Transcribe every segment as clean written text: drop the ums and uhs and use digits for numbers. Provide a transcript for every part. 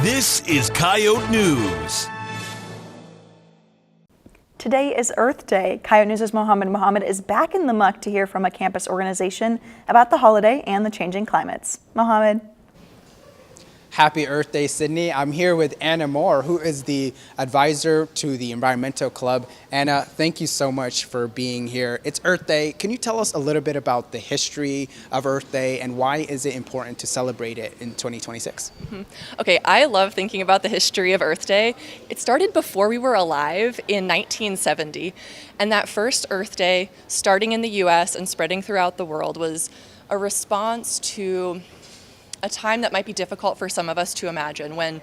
This is Coyote News. Today is Earth Day. Coyote News' Mohammed is back in the muck to hear from a campus organization about the holiday and the changing climates. Mohammed. Happy Earth Day, Sydney. I'm here with Anna Moore, who is the advisor to the Environmental Club. Anna, thank you so much for being here. It's Earth Day. Can you tell us a little bit about the history of Earth Day and why is it important to celebrate it in 2026? Okay, I love thinking about the history of Earth Day. It started before we were alive in 1970. And that first Earth Day, starting in the US and spreading throughout the world, was a response to a time that might be difficult for some of us to imagine, when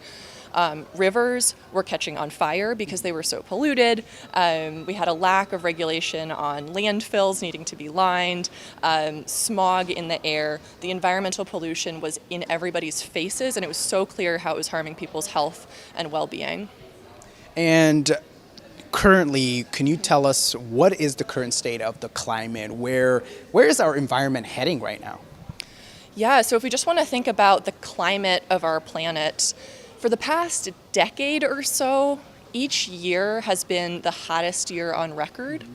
rivers were catching on fire because they were so polluted. We had a lack of regulation on landfills needing to be lined, smog in the air. The environmental pollution was in everybody's faces, and it was so clear how it was harming people's health and well-being. And currently, can you tell us what is the current state of the climate? Where is our environment heading right now? Yeah, so if we just want to think about the climate of our planet, for the past decade or so, each year has been the hottest year on record,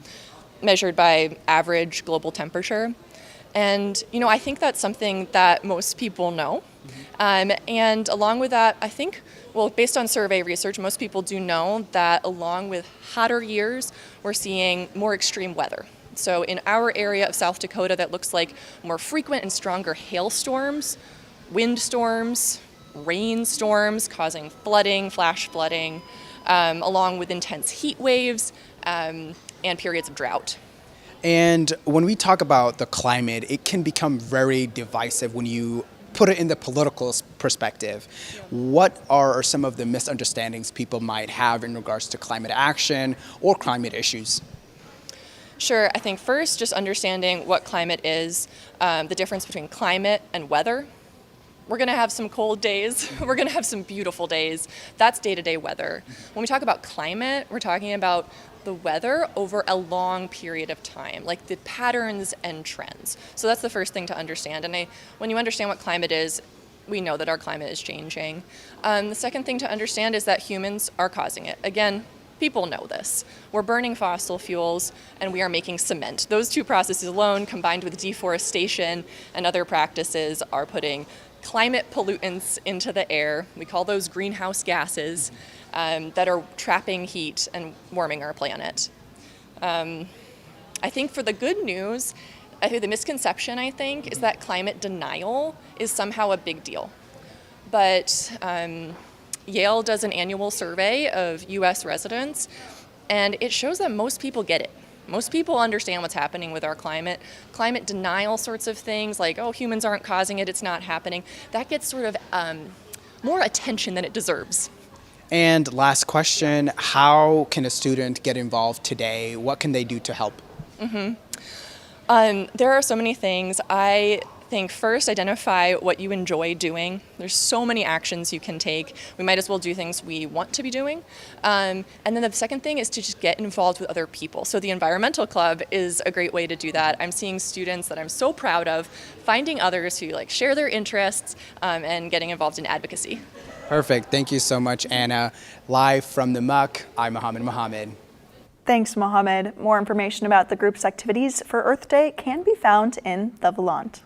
measured by average global temperature. And, I think that's something that most people know. And along with that, I think, based on survey research, most people do know that along with hotter years, we're seeing more extreme weather. So in our area of South Dakota, that looks like more frequent and stronger hailstorms, windstorms, rainstorms causing flooding, flash flooding, along with intense heat waves and periods of drought. And when we talk about the climate, it can become very divisive when you put it in the political perspective. What are some of the misunderstandings people might have in regards to climate action or climate issues? Sure, I think first just understanding what climate is, the difference between climate and weather. We're going to have some cold days. We're going to have some beautiful days. That's day-to-day weather. When we talk about climate, we're talking about the weather over a long period of time, like the patterns and trends. So that's the first thing to understand. And when you understand what climate is, we know that our climate is changing. The second thing to understand is that humans are causing it. Again, people know this. We're burning fossil fuels and we are making cement. Those two processes alone, combined with deforestation and other practices, are putting climate pollutants into the air. We call those greenhouse gases that are trapping heat and warming our planet. I think for the good news, the misconception, is that climate denial is somehow a big deal. But Yale does an annual survey of U.S. residents, and it shows that most people get it. Most people understand what's happening with our climate. Climate denial sorts of things, like, humans aren't causing it, it's not happening, that gets sort of more attention than it deserves. And last question, how can a student get involved today? What can they do to help? There are so many things. I think first, identify what you enjoy doing. There's so many actions you can take. We might as well do things we want to be doing. And then the second thing is to just get involved with other people. So the Environmental Club is a great way to do that. I'm seeing students that I'm so proud of finding others who share their interests and getting involved in advocacy. Perfect. Thank you so much, Anna. Live from the muck, I'm Mohammed. Thanks, Mohammed. More information about the group's activities for Earth Day can be found in the Volant.